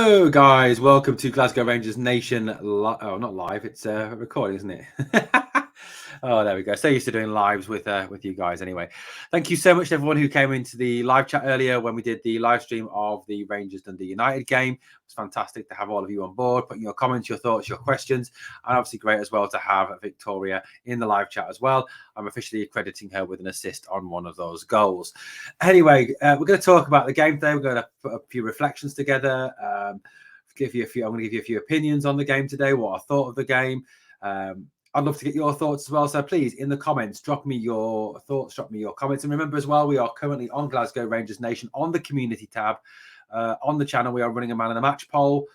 Hello, guys. Welcome to Glasgow Rangers Nation. Oh, not live. It's a recording, isn't it? Oh, there we go. So used to doing lives with you guys. Anyway, thank you so much to everyone who came into the live chat earlier when we did the live stream of the Rangers Dundee United game. It was fantastic to have all of you on board, putting your comments, your thoughts, your questions, and obviously great as well to have Victoria in the live chat as well. I'm officially accrediting her with an assist on one of those goals. Anyway, we're going to talk about the game today. We're going to put a few reflections together. I'm going to give you a few opinions on the game today, what I thought of the game. I'd love to get your thoughts as well. So please, in the comments, drop me your thoughts, drop me your comments. And remember as well, we are currently on Glasgow Rangers Nation on the community tab. On the channel, we are running a man of the match poll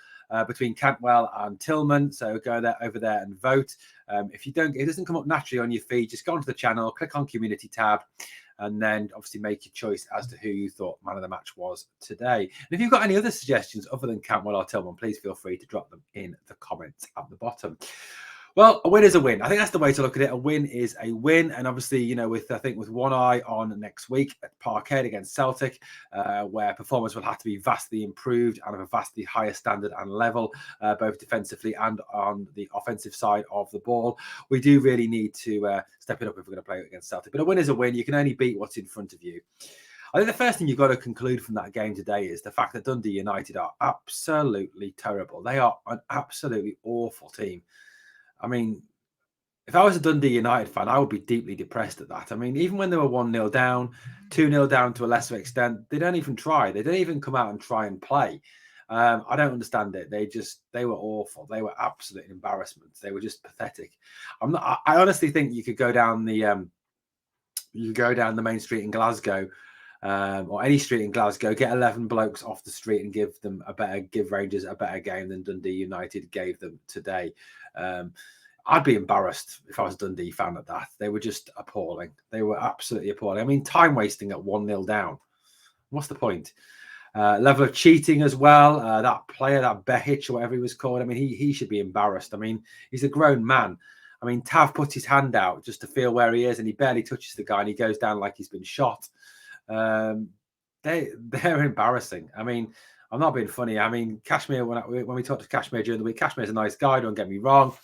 between Cantwell and Tillman. So go over there and vote. If you don't, it doesn't come up naturally on your feed, just go onto the channel, click on community tab, and then obviously make your choice as to who you thought man of the match was today. And if you've got any other suggestions other than Cantwell or Tillman, please feel free to drop them in the comments at the bottom. Well, a win is a win. I think that's the way to look at it. A win is a win. And obviously, you know, with one eye on next week at Parkhead against Celtic, where performance will have to be vastly improved and of a vastly higher standard and level, both defensively and on the offensive side of the ball. We do really need to step it up if we're going to play against Celtic. But a win is a win. You can only beat what's in front of you. I think the first thing you've got to conclude from that game today is the fact that Dundee United are absolutely terrible. They are an absolutely awful team. I mean, if I was a Dundee United fan, I would be deeply depressed at that. I mean, even when they were 1-0 down, 2-0 down to a lesser extent, they don't even try. They don't even come out and try and play. I don't understand it. They were awful. They were absolute embarrassments. They were just pathetic. I honestly think you could go down the main street in Glasgow, or any street in Glasgow, get 11 blokes off the street and give Rangers a better game than Dundee United gave them today. I'd be embarrassed if I was a Dundee fan at that. They were just appalling. They were absolutely appalling. I mean, time wasting at 1-0 down. What's the point? Level of cheating as well. That player, that Behic or whatever he was called, I mean, he should be embarrassed. I mean, he's a grown man. I mean, Tav puts his hand out just to feel where he is, and he barely touches the guy, and he goes down like he's been shot. They're embarrassing. I mean, I'm not being funny. I mean, Kashmir, when we talked to Kashmir during the week, Kashmir's a nice guy, don't get me wrong.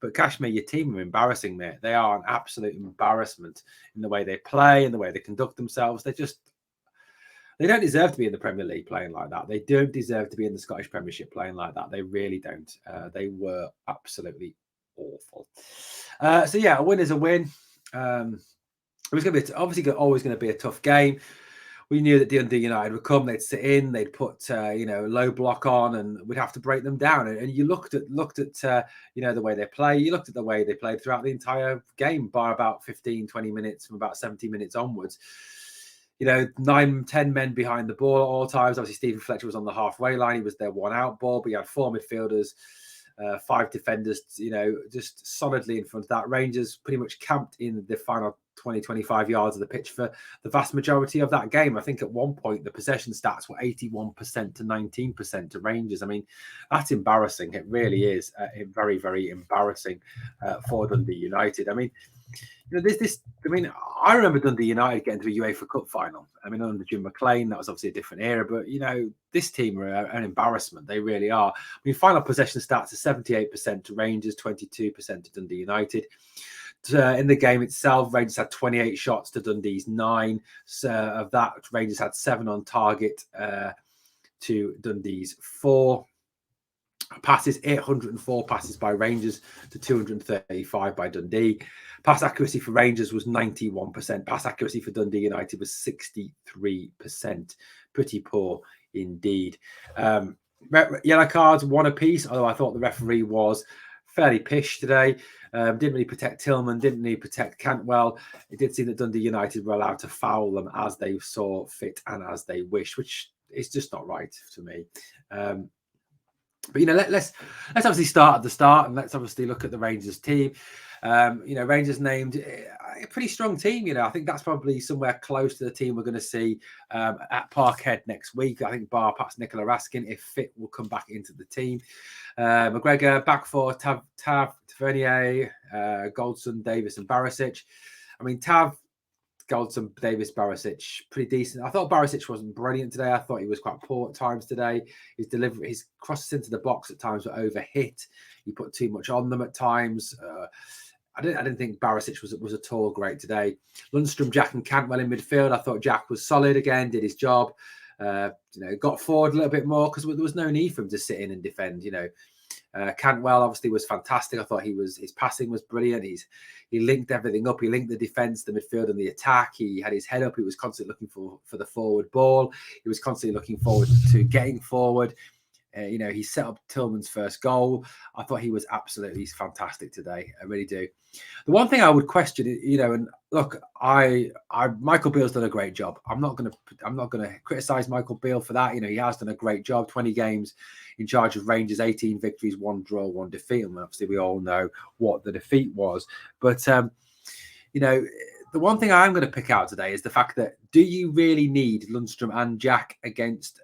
But Kashmir, your team are embarrassing, mate. They are an absolute embarrassment in the way they play and the way they conduct themselves. They don't deserve to be in the Premier League playing like that. They don't deserve to be in the Scottish Premiership playing like that. They really don't. They were absolutely awful. So yeah, a win is a win. It was going to be always going to be a tough game. We knew that Dundee United would come. They'd sit in. They'd put low block on, and we'd have to break them down. And you looked at the way they play. You looked at the way they played throughout the entire game, bar about 15, 20 minutes from about 70 minutes onwards. 9, 10 men behind the ball at all times. Obviously, Stephen Fletcher was on the halfway line. He was their one out ball, but he had 4 midfielders, 5 defenders, just solidly in front of that. Rangers pretty much camped in the final 20, 25 yards of the pitch for the vast majority of that game. I think at one point the possession stats were 81% to 19% to Rangers. I mean, that's embarrassing. It really is very, very embarrassing for Dundee United. I mean, I remember Dundee United getting to a UEFA Cup final. I mean, under Jim McLean, that was obviously a different era, but this team are an embarrassment. They really are. I mean, final possession stats are 78% to Rangers, 22% to Dundee United. In the game itself, Rangers had 28 shots to Dundee's 9. So of that, Rangers had 7 on target to Dundee's 4. Passes, 804 passes by Rangers to 235 by Dundee. Pass accuracy for Rangers was 91%. Pass accuracy for Dundee United was 63%. Pretty poor indeed. Yellow cards, 1 apiece, although I thought the referee was fairly pish today. Didn't really protect Tillman, didn't really protect Cantwell. It did seem that Dundee United were allowed to foul them as they saw fit and as they wish, which is just not right to me. But let's obviously start at the start, and let's obviously look at the Rangers team. Rangers named a pretty strong team. I think that's probably somewhere close to the team we're going to see at Parkhead next week. I think bar perhaps Nicola Raskin, if fit, will come back into the team. McGregor back for Tav, Tavernier, Goldson, Davis, and Barisic. I mean, Tav, Goldson, Davis, Barisic, pretty decent. I thought Barisic wasn't brilliant today. I thought he was quite poor at times today. His delivery, his crosses into the box at times were overhit. He put too much on them at times. I didn't think Barisic was at all great today. Lundstrom, Jack, and Cantwell in midfield. I thought Jack was solid again, did his job. Got forward a little bit more because there was no need for him to sit in and defend. Cantwell obviously was fantastic. I thought his passing was brilliant. He linked everything up. He linked the defence, the midfield, and the attack. He had his head up. He was constantly looking for the forward ball. He was constantly looking forward to getting forward. He set up Tillman's first goal. I thought he was absolutely fantastic today. I really do. The one thing I would question, and look, Michael Beale's done a great job. I'm not going to criticise Michael Beale for that. He has done a great job. 20 games in charge of Rangers, 18 victories, 1 draw, 1 defeat. And obviously, we all know what the defeat was. But the one thing I'm going to pick out today is the fact that do you really need Lundstrom and Jack against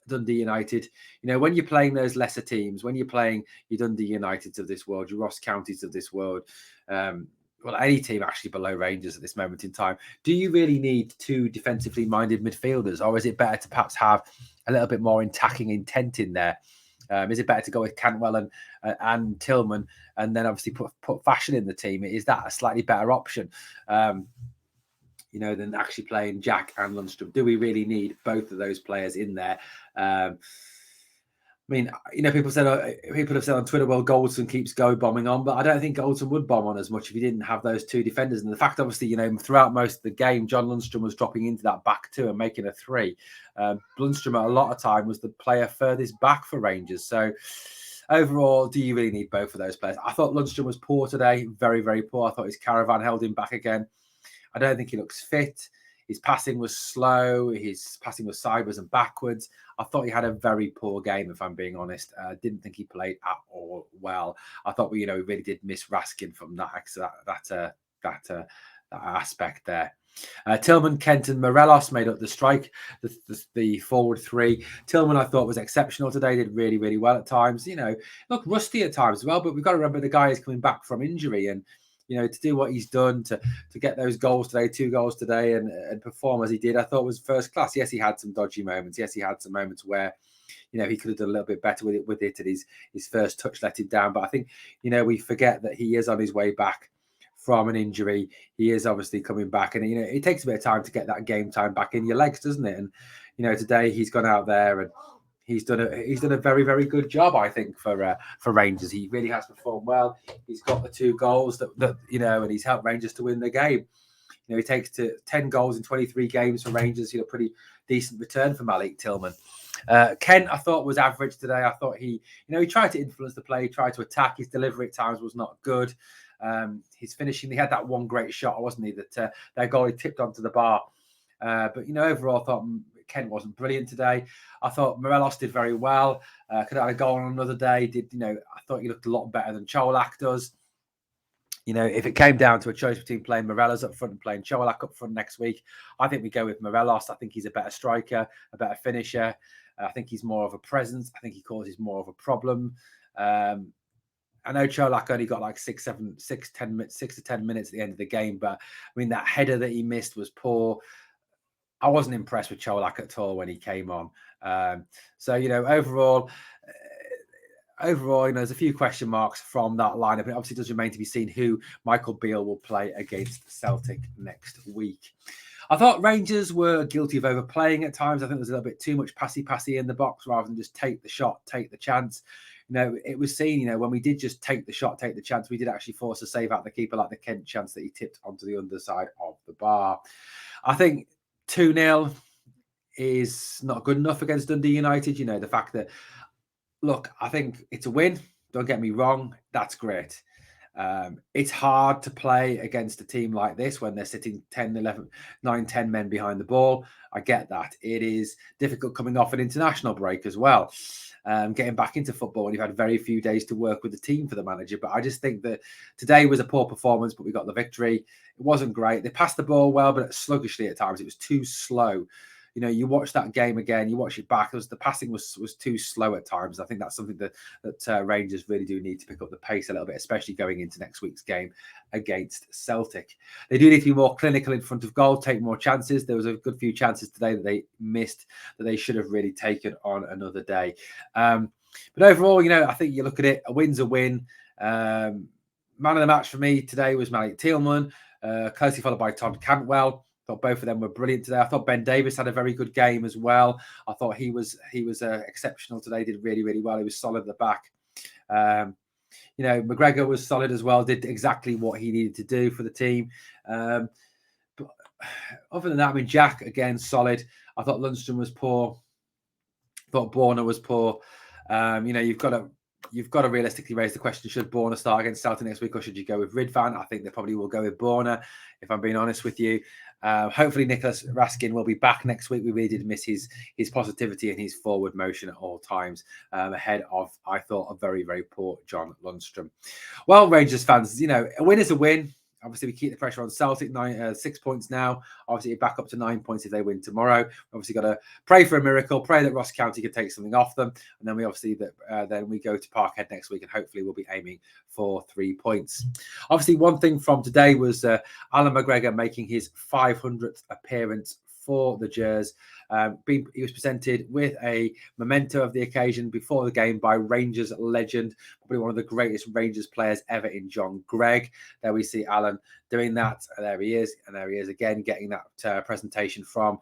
Dundee United? When you're playing those lesser teams, when you're playing your Dundee Uniteds of this world, your Ross Counties of this world, any team actually below Rangers at this moment in time, do you really need 2 defensively minded midfielders, or is it better to perhaps have a little bit more attacking intent in there? Is it better to go with Cantwell and Tillman, and then obviously put Fashion in the team? Is that a slightly better option? Than actually playing Jack and Lundstrom? Do we really need both of those players in there? People have said on Twitter, well, Goldson keeps bombing on, but I don't think Goldson would bomb on as much if he didn't have those 2 defenders. And the fact, obviously, throughout most of the game, John Lundstrom was dropping into that back 2 and making a 3. Lundstrom, at a lot of time, was the player furthest back for Rangers. So overall, do you really need both of those players? I thought Lundstrom was poor today, very, very poor. I thought his caravan held him back again. I don't think he looks fit. His passing was slow. His passing was sideways and backwards. I thought he had a very poor game, if I'm being honest. I didn't think he played at all well. I thought we really did miss Raskin from that aspect there. Tillman, Kent, and Morelos made up the strike, the forward 3. Tillman, I thought, was exceptional today. Did really, really well at times. Look rusty at times as well. But we've got to remember the guy is coming back from injury, and to do what he's done, to get those goals today, 2 goals today, and perform as he did, I thought was first class. Yes, he had some dodgy moments. Yes, he had some moments where, he could have done a little bit better with it. And his first touch let him down. But I think, we forget that he is on his way back from an injury. He is obviously coming back, and it takes a bit of time to get that game time back in your legs, doesn't it? And today he's gone out there and he's done a very, very good job, I think, for Rangers. He really has performed well. He's got the 2 goals that and he's helped Rangers to win the game. He takes to 10 goals in 23 games for Rangers. Pretty decent return for Malik Tillman. Kent, I thought, was average today. I thought he tried to influence the play, tried to attack. His delivery at times was not good. His finishing, he had that one great shot, wasn't he? That their goalie tipped onto the bar. But overall, I thought Kent wasn't brilliant today. I thought Morelos did very well. Could have had a goal on another day. I thought he looked a lot better than Cholak does. If it came down to a choice between playing Morelos up front and playing Cholak up front next week, I think we go with Morelos. I think he's a better striker, a better finisher. I think he's more of a presence. I think he causes more of a problem. I know Cholak only got like 6 to 10 minutes at the end of the game, but that header that he missed was poor. I wasn't impressed with Cholak at all when he came on. Overall, there's a few question marks from that lineup. It obviously does remain to be seen who Michael Beale will play against Celtic next week. I thought Rangers were guilty of overplaying at times. I think there's a little bit too much passy in the box rather than just take the shot, take the chance. It was seen, when we did just take the shot, take the chance, we did actually force a save out the keeper, like the Kent chance that he tipped onto the underside of the bar. I think 2-0 is not good enough against Dundee United. The fact that, look, I think it's a win. Don't get me wrong. That's great. It's hard to play against a team like this when they're sitting 9, 10 men behind the ball. I get that. It is difficult coming off an international break as well. Getting back into football when you've had very few days to work with the team for the manager. But I just think that today was a poor performance, but we got the victory. It wasn't great. They passed the ball well, but sluggishly at times. It was too slow. you know, you watch that game again, you watch it back. The passing was too slow at times. I think that's something that Rangers really do need to pick up the pace a little bit, especially going into next week's game against Celtic. They do need to be more clinical in front of goal, take more chances. There was a good few chances today that they missed that they should have really taken on another day. But overall, you know, I think you look at it, a win's a win. Man of the match for me today was Malik Tillman, closely followed by Todd Cantwell. Thought both of them were brilliant today. I thought Ben Davies had a very good game as well. I thought he was exceptional today. Did really, really well. He was solid at the back. You know, McGregor was solid as well. Did exactly what he needed to do for the team. But other than that, I mean, Jack again solid. I thought Lundstrom was poor. I thought Borna was poor. You know, you've got to realistically raise the question: should Borna start against Celtic next week, or should you go with Ridvan? I think they probably will go with Borna, if I'm being honest with you. Hopefully, Nicholas Raskin will be back next week. We really did miss his positivity and his forward motion at all times, ahead of, I thought, a very, very poor John Lundstrom. Well, Rangers fans, you know, a win is a win. Obviously, we keep the pressure on Celtic, 6 points now. Obviously, back up to 9 points if they win tomorrow. Obviously, got to pray for a miracle, pray that Ross County can take something off them. And then we obviously, then we go to Parkhead next week, and hopefully we'll be aiming for 3 points. Obviously, one thing from today was Alan McGregor making his 500th appearance for the Gers. He was presented with a memento of the occasion before the game by Rangers legend, probably one of the greatest Rangers players ever in John Gregg. There we see Alan doing that. And there he is. And there he is again, getting that presentation from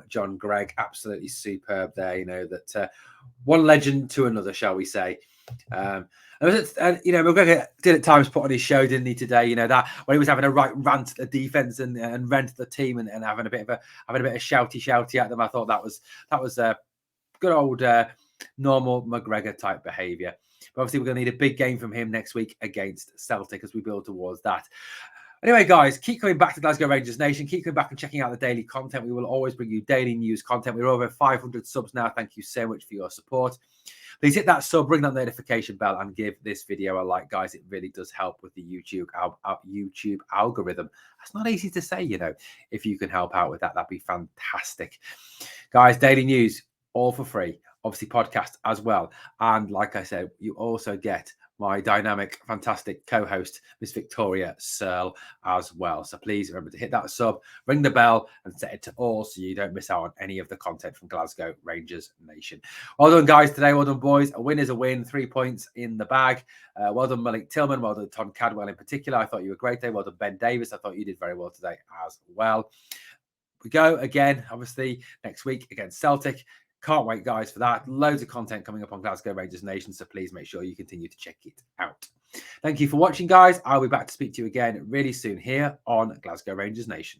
John Gregg. Absolutely superb there. You know, that one legend to another, shall we say. And you know, McGregor did at times put on his show, didn't he, today? You know, that when he was having a right rant at the defense and rant at the team and having a bit of shouty at them. I thought that was a good old normal McGregor type behaviour. But obviously, we're going to need a big game from him next week against Celtic as we build towards that. Anyway, guys, keep coming back to Glasgow Rangers Nation. Keep coming back and checking out the daily content. We will always bring you daily news content. We're over 500 subs now. Thank you so much for your support. Please hit that sub, ring that notification bell, and give this video a like, guys. It really does help with the YouTube algorithm. That's not easy to say, you know. If you can help out with that, that'd be fantastic. Guys, daily news, all for free. Obviously, podcast as well. And like I said, you also get my dynamic, fantastic co-host, Miss Victoria Searle, as well. So please remember to hit that sub, ring the bell, and set it to all so you don't miss out on any of the content from Glasgow Rangers Nation. Well done, guys, today. Well done, boys. A win is a win. 3 points in the bag. Well done, Malik Tillman. Well done, Tom Cadwell in particular. I thought you were great today. Well done, Ben Davies. I thought you did very well today as well. We go again, obviously, next week against Celtic. Can't wait, guys, for that. Loads of content coming up on Glasgow Rangers Nation, so please make sure you continue to check it out. Thank you for watching, guys. I'll be back to speak to you again really soon here on Glasgow Rangers Nation.